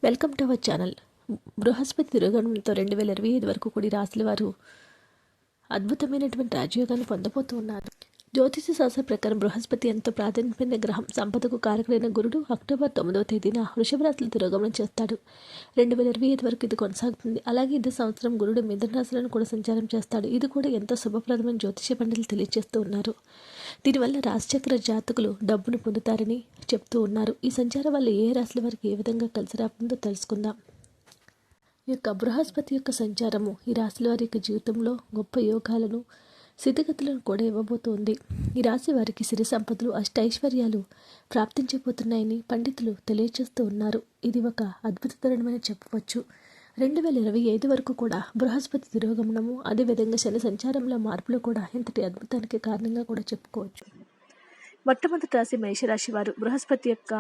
Welcome to our channel. బృహస్పతి తిరోగమనంతో 2025 వరకు కూడి రాశుల వారు అద్భుతమైనటువంటి రాజయోగాన్ని పొందబోతూ ఉన్నారు. జ్యోతిష శాస్త్ర ప్రకారం బృహస్పతి ఎంతో ప్రాధాన్యమైన గ్రహం. సంపదకు కారకుడైన గురుడు అక్టోబర్ 9వ తేదీన వృషభ రాశిలో తిరోగమనం చేస్తాడు. 2025 వరకు ఇది కొనసాగుతుంది. అలాగే ఇదే సంవత్సరం గురుడు మిథున రాశులను కూడా సంచారం చేస్తాడు. ఇది కూడా ఎంతో శుభప్రదమైన జ్యోతిష పండితులు తెలియజేస్తూ ఉన్నారు. దీనివల్ల రాశిచక్ర జాతకులు డబ్బును పొందుతారని చెప్తూ ఉన్నారు. ఈ సంచారం వల్ల ఏ రాశుల వారికి ఏ విధంగా కలిసి రాకుందో తెలుసుకుందాం. ఈ యొక్క బృహస్పతి యొక్క సంచారము ఈ రాశుల వారి యొక్క జీవితంలో గొప్ప యోగాలను స్థితిగతులను కూడా ఇవ్వబోతోంది. ఈ రాశి వారికి సిరి సంపదలు అష్టైశ్వర్యాలు ప్రాప్తించబోతున్నాయని పండితులు తెలియజేస్తూ ఉన్నారు. ఇది ఒక అద్భుతకరమైన చెప్పవచ్చు. 2025 వరకు కూడా బృహస్పతి తిరోగమనము, అదేవిధంగా శని సంచారంలో మార్పులు కూడా ఇంతటి అద్భుతానికి కారణంగా కూడా చెప్పుకోవచ్చు. మొట్టమొదటి రాశి మేషరాశి వారు. బృహస్పతి యొక్క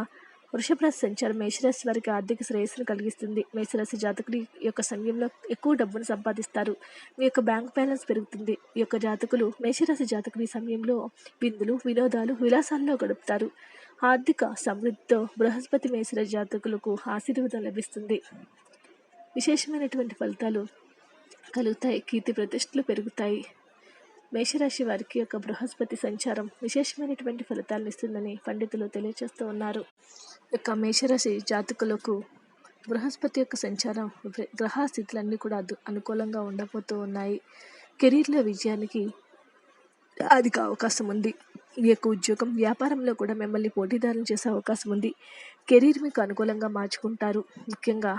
వృషభ రాశి సంచారం మేషరాశి వారికి ఆర్థిక శ్రేయస్సును కలిగిస్తుంది. మేషరాశి జాతకులు ఈ యొక్క సమయంలో ఎక్కువ డబ్బును సంపాదిస్తారు. మీ యొక్క బ్యాంక్ బ్యాలెన్స్ పెరుగుతుంది. ఈ యొక్క జాతకులు మేషరాశి జాతకులు ఈ సమయంలో విందులు, వినోదాలు, విలాసాల్లో గడుపుతారు. ఆర్థిక సమృద్ధితో బృహస్పతి మేషరాశి జాతకులకు ఆశీర్వాదం లభిస్తుంది. విశేషమైనటువంటి ఫలితాలు కలుగుతాయి. కీర్తి ప్రతిష్టలు పెరుగుతాయి. మేషరాశి వారికి యొక్క బృహస్పతి సంచారం విశేషమైనటువంటి ఫలితాలను ఇస్తుందని పండితులు తెలియజేస్తూ ఉన్నారు. యొక్క మేషరాశి జాతకులకు బృహస్పతి యొక్క సంచారం గ్రహస్థితులన్నీ కూడా అనుకూలంగా ఉండబోతూ ఉన్నాయి. కెరీర్లో విజయానికి అధిక అవకాశం ఉంది. ఈ యొక్క ఉద్యోగం, వ్యాపారంలో కూడా మిమ్మల్ని పోటీదారులు చేసే అవకాశం ఉంది. కెరీర్ మీకు అనుకూలంగా మార్చుకుంటారు. ముఖ్యంగా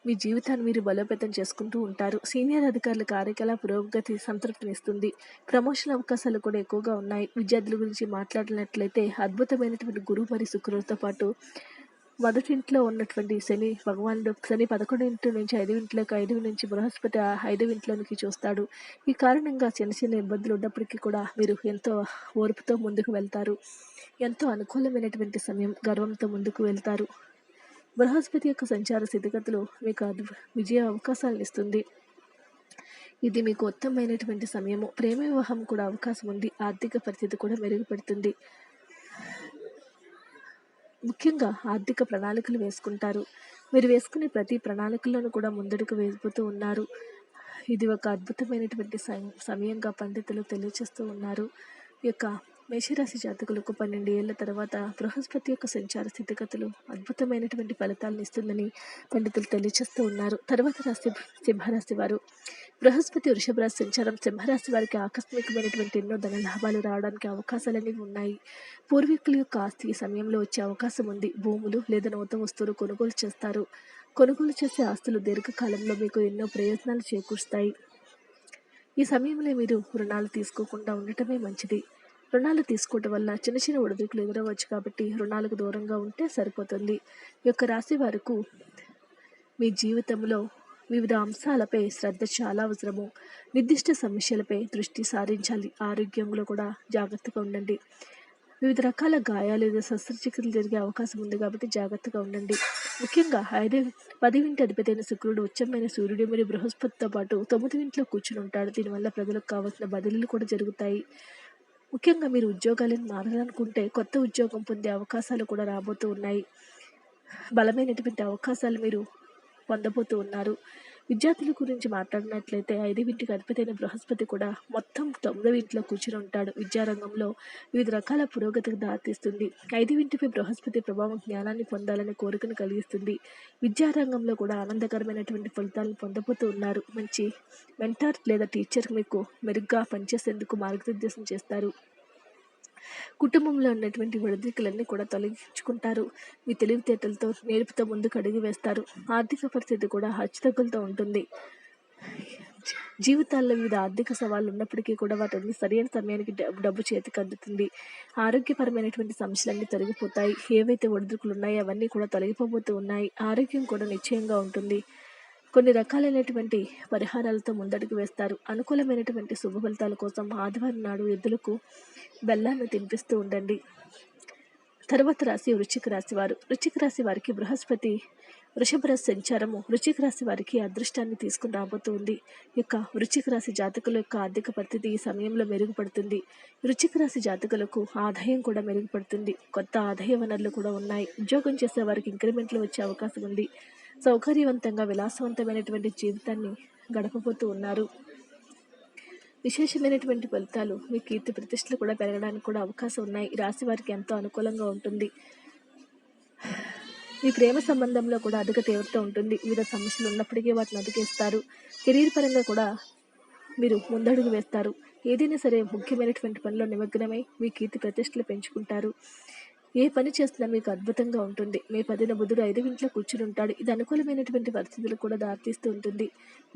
మీ జీవితాన్ని మీరు బలోపేతం చేసుకుంటూ ఉంటారు. సీనియర్ అధికారుల కార్యకలాప పురోగతి సంతృప్తినిస్తుంది. ప్రమోషన్ అవకాశాలు కూడా ఎక్కువగా ఉన్నాయి. విద్యార్థుల గురించి మాట్లాడినట్లయితే అద్భుతమైనటువంటి గురువు మరియు శుక్రుడితో పాటు మొదటింట్లో ఉన్నటువంటి శని భగవానుడు 11 నుంచి 5 నుంచి బృహస్పతి 5 చూస్తాడు. ఈ కారణంగా చిన్న ఇబ్బందులు ఉన్నప్పటికీ కూడా మీరు ఎంతో ఓర్పుతో ముందుకు వెళ్తారు. ఎంతో అనుకూలమైనటువంటి సమయం. గర్వంతో ముందుకు వెళ్తారు. బృహస్పతి యొక్క సంచార స్థితిగతులు మీకు విజయ అవకాశాలను ఇస్తుంది. ఇది మీకు ఉత్తమమైనటువంటి సమయము. ప్రేమ వివాహం కూడా అవకాశం ఉంది. ఆర్థిక పరిస్థితి కూడా మెరుగుపడుతుంది. ముఖ్యంగా ఆర్థిక ప్రణాళికలు వేసుకుంటారు. మీరు వేసుకునే ప్రతి ప్రణాళికలను కూడా ముందడుగు వేసిపోతూ ఉన్నారు. ఇది ఒక అద్భుతమైనటువంటి సమయంగా పండితులు తెలియజేస్తూ ఉన్నారు. ఈ యొక్క మేషరాశి జాతకులకు 12 ఏళ్ల తర్వాత బృహస్పతి యొక్క సంచార స్థితిగతులు అద్భుతమైనటువంటి ఫలితాలను ఇస్తుందని పండితులు తెలియజేస్తూ ఉన్నారు. తర్వాత రాశి సింహరాశి వారు. బృహస్పతి వృషభ రాశి సంచారం సింహరాశి వారికి ఆకస్మికమైనటువంటి ఎన్నో ధన లాభాలు రావడానికి అవకాశాలన్నీ ఉన్నాయి. పూర్వీకుల యొక్క ఆస్తి ఈ సమయంలో వచ్చే అవకాశం ఉంది. భూములు లేదా నూతన వస్తువులు కొనుగోలు చేస్తారు. కొనుగోలు చేసే ఆస్తులు దీర్ఘకాలంలో మీకు ఎన్నో ప్రయోజనాలు చేకూరుస్తాయి. ఈ సమయంలో మీరు రుణాలు తీసుకోకుండా ఉండటమే మంచిది. రుణాలు తీసుకోవడం వల్ల చిన్న ఒడిదుడుకులు ఎదురవచ్చు కాబట్టి రుణాలకు దూరంగా ఉంటే సరిపోతుంది. ఈ యొక్క రాశి వారికి మీ జీవితంలో వివిధ అంశాలపై శ్రద్ధ చాలా అవసరము. నిర్దిష్ట సమస్యలపై దృష్టి సారించాలి. ఆరోగ్యంలో కూడా జాగ్రత్తగా ఉండండి. వివిధ రకాల గాయాలు లేదా శస్త్రచికిత్సలు జరిగే అవకాశం ఉంది కాబట్టి జాగ్రత్తగా ఉండండి. ముఖ్యంగా 10వ అధిపతి అయిన శుక్రుడు ఉచ్చమైన సూర్యుడు మరియు బృహస్పతితో పాటు 9వ కూర్చుని ఉంటాడు. దీనివల్ల ప్రజలకు కావాల్సిన బదిలీలు కూడా జరుగుతాయి. ముఖ్యంగా మీరు ఉద్యోగాలను మారాలనుకుంటే కొత్త ఉద్యోగం పొందే అవకాశాలు కూడా రాబోతూ ఉన్నాయి. బలమైనటువంటి అవకాశాలు మీరు పొందబోతూ ఉన్నారు. విద్యార్థుల గురించి మాట్లాడినట్లయితే 5వ అధిపతి అయిన బృహస్పతి కూడా మొత్తం 9వ కూర్చుని ఉంటాడు. విద్యారంగంలో వివిధ రకాల పురోగతికి దారితీస్తుంది. 5వ బృహస్పతి ప్రభావం జ్ఞానాన్ని పొందాలనే కోరికను కలిగిస్తుంది. విద్యారంగంలో కూడా ఆనందకరమైనటువంటి ఫలితాలను పొందబోతూ ఉన్నారు. మంచి మెంటర్ లేదా టీచర్ మీకు మెరుగ్గా పనిచేసేందుకు మార్గనిర్దేశం చేస్తారు. కుటుంబంలో ఉన్నటువంటి ఒడిదుడుకులన్నీ కూడా తొలగించుకుంటారు. మీ తెలివితేటలతో నేర్పుతో ముందుకు అడుగు వేస్తారు. ఆర్థిక పరిస్థితి కూడా హెచ్చుతగ్గులతో ఉంటుంది. జీవితాల్లో వివిధ ఆర్థిక సవాళ్ళు ఉన్నప్పటికీ కూడా వాటిని సరైన సమయానికి డబ్బు చేతికి అందుతుంది. ఆరోగ్యపరమైనటువంటి సమస్యలన్నీ తొలగిపోతాయి. ఏవైతే ఒడిదుడుకులు ఉన్నాయో అవన్నీ కూడా తొలగిపోతూ ఉన్నాయి. ఆరోగ్యం కూడా నిశ్చయంగా ఉంటుంది. కొన్ని రకాలైనటువంటి పరిహారాలతో ముందడుగు వేస్తారు. అనుకూలమైనటువంటి శుభ ఫలితాల కోసం ఆదివారం నాడు ఎద్దులకు బెల్లాన్ని తినిపిస్తూ ఉండండి. తర్వాత రాశి వృశ్చిక రాశి వారు. వృశ్చిక రాశి వారికి బృహస్పతి వృషభ రాశి సంచారము వృశ్చిక రాశి వారికి అదృష్టాన్ని తీసుకుని రాబోతుంది. యొక్క వృశ్చిక రాశి జాతకుల యొక్క ఆర్థిక పరిస్థితి ఈ సమయంలో మెరుగుపడుతుంది. వృశ్చిక రాశి జాతకులకు ఆదాయం కూడా మెరుగుపడుతుంది. కొత్త ఆదాయ వనరులు కూడా ఉన్నాయి. ఉద్యోగం చేసే వారికి ఇంక్రిమెంట్లు వచ్చే అవకాశం ఉంది. సౌకర్యవంతంగా విలాసవంతమైనటువంటి జీవితాన్ని గడపబోతూ ఉన్నారు. విశేషమైనటువంటి ఫలితాలు, మీ కీర్తి ప్రతిష్టలు కూడా పెరగడానికి కూడా అవకాశం ఉన్నాయి. ఈ రాశి వారికి ఎంతో అనుకూలంగా ఉంటుంది. మీ ప్రేమ సంబంధంలో కూడా అధిక తీవ్రత ఉంటుంది. వివిధ సమస్యలు ఉన్నప్పటికీ వాటిని అధిగమిస్తారు. కెరీర్ పరంగా కూడా మీరు ముందడుగు వేస్తారు. ఏదైనా సరే ముఖ్యమైనటువంటి పనిలో నిమగ్నమై మీ కీర్తి ప్రతిష్టలు పెంచుకుంటారు. ఏ పని చేస్తున్నా మీకు అద్భుతంగా ఉంటుంది. మే 10న బుధుడు 5వ ఇంట్లో కూర్చుని ఉంటాడు. ఇది అనుకూలమైనటువంటి పరిస్థితులు కూడా దారితీస్తూ ఉంటుంది.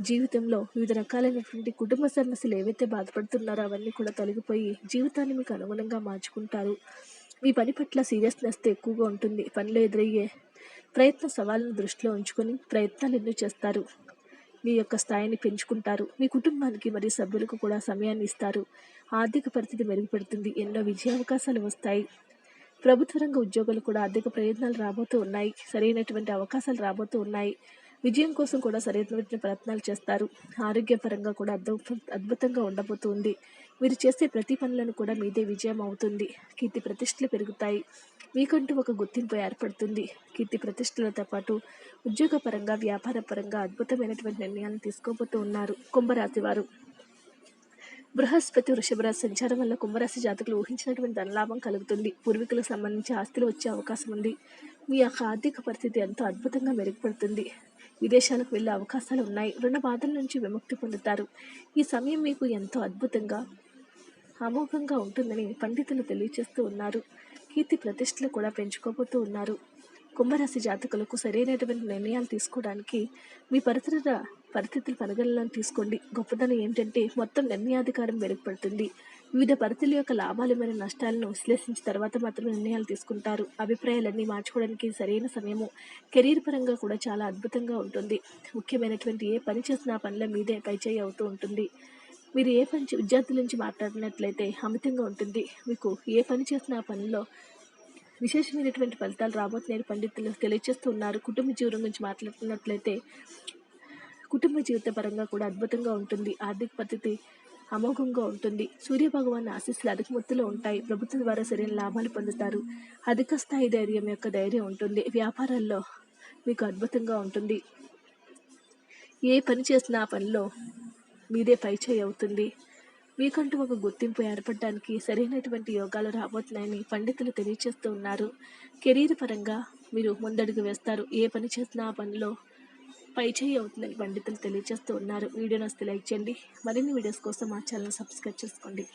జీవితంలో వివిధ రకాలైనటువంటి కుటుంబ సమస్యలు ఏవైతే బాధపడుతున్నారో అవన్నీ కూడా తొలగిపోయి జీవితాన్ని మీకు అనుగుణంగా మార్చుకుంటారు. మీ పని పట్ల సీరియస్నెస్ ఎక్కువగా ఉంటుంది. పనిలో ఎదురయ్యే ప్రయత్న సవాళ్ళను దృష్టిలో ఉంచుకొని ప్రయత్నాలు ఎన్నో చేస్తారు. మీ యొక్క స్థాయిని పెంచుకుంటారు. మీ కుటుంబానికి మరియు సభ్యులకు కూడా సమయాన్ని ఇస్తారు. ఆర్థిక పరిస్థితి మెరుగుపడుతుంది. ఎన్నో విజయావకాశాలు వస్తాయి. ప్రభుత్వ రంగ ఉద్యోగులు కూడా ఆర్థిక ప్రయోజనాలు రాబోతూ ఉన్నాయి. సరైనటువంటి అవకాశాలు రాబోతూ ఉన్నాయి. విజయం కోసం కూడా సరైనటువంటి ప్రయత్నాలు చేస్తారు. ఆరోగ్యపరంగా కూడా అద్భుతంగా ఉండబోతుంది. మీరు చేసే ప్రతి పనులను కూడా మీదే విజయం అవుతుంది. కీర్తి ప్రతిష్టలు పెరుగుతాయి. మీకంటూ ఒక గుర్తింపు ఏర్పడుతుంది. కీర్తి ప్రతిష్టలతో పాటు ఉద్యోగపరంగా, వ్యాపార పరంగా అద్భుతమైనటువంటి నిర్ణయాలను తీసుకోబోతూ ఉన్నారు. కుంభరాశి వారు. బృహస్పతి వృషభ రాశి సంచారం వల్ల కుంభరాశి జాతకులు ఊహించినటువంటి ధనలాభం కలుగుతుంది. పూర్వీకులకు సంబంధించి ఆస్తులు వచ్చే అవకాశం ఉంది. మీ యొక్క ఆర్థిక పరిస్థితి ఎంతో అద్భుతంగా మెరుగుపడుతుంది. విదేశాలకు వెళ్ళే అవకాశాలు ఉన్నాయి. రుణ బాధల నుంచి విముక్తి పొందుతారు. ఈ సమయం మీకు ఎంతో అద్భుతంగా అమోఘంగా ఉంటుందని పండితులు తెలియజేస్తూ ఉన్నారు. కీర్తి ప్రతిష్టలు కూడా పెంచుకోబోతూ ఉన్నారు. కుంభరాశి జాతకులకు సరైనటువంటి నిర్ణయాలు తీసుకోవడానికి మీ పరిస్థితులు పరిగణనలోకి తీసుకోండి. గొప్పదనం ఏంటంటే మొత్తం నిర్ణయాధికారం మెరుగుపడుతుంది. వివిధ పరిస్థితుల యొక్క లాభాలు మరియు నష్టాలను విశ్లేషించిన తర్వాత మాత్రమే నిర్ణయాలు తీసుకుంటారు. అభిప్రాయాలన్నీ మార్చుకోవడానికి సరైన సమయము. కెరీర్ పరంగా కూడా చాలా అద్భుతంగా ఉంటుంది. ముఖ్యమైనటువంటి ఏ పని చేసినా ఆ పనిలో మీదే పైచేయి అవుతూ ఉంటుంది. మీరు ఏ పని విద్యార్థుల నుంచి మాట్లాడినట్లయితే అమితంగా ఉంటుంది. మీకు ఏ పని చేసినా ఆ పనిలో విశేషమైనటువంటి ఫలితాలు రాబోతున్నాయని పండితులు తెలియజేస్తూ ఉన్నారు. కుటుంబ జీవనం గురించి మాట్లాడుతున్నట్లయితే కుటుంబ జీవిత పరంగా కూడా అద్భుతంగా ఉంటుంది. ఆర్థిక పరిస్థితి అమోఘంగా ఉంటుంది. సూర్యభగవాన్ ఆశీస్సులు అధిక మొత్తంలో ఉంటాయి. ప్రభుత్వం ద్వారా సరైన లాభాలు పొందుతారు. అధిక స్థాయి ధైర్యం ఉంటుంది. వ్యాపారాల్లో మీకు అద్భుతంగా ఉంటుంది. ఏ పని చేసినా ఆ పనిలో మీదే పైచేయి అవుతుంది. మీకంటూ ఒక గుర్తింపు ఏర్పడడానికి సరైనటువంటి యోగాలు రాబోతున్నాయని పండితులు తెలియజేస్తూ ఉన్నారు. కెరీర్ పరంగా మీరు ముందడుగు వేస్తారు. ఏ పని చేసినా ఆ పనిలో పైచేయి అవుతుందని పండితులు తెలియజేస్తూ ఉన్నారు. వీడియో నచ్చితే లైక్ చేయండి. మరిన్ని వీడియోస్ కోసం మా ఛానల్ సబ్స్క్రైబ్ చేసుకోండి.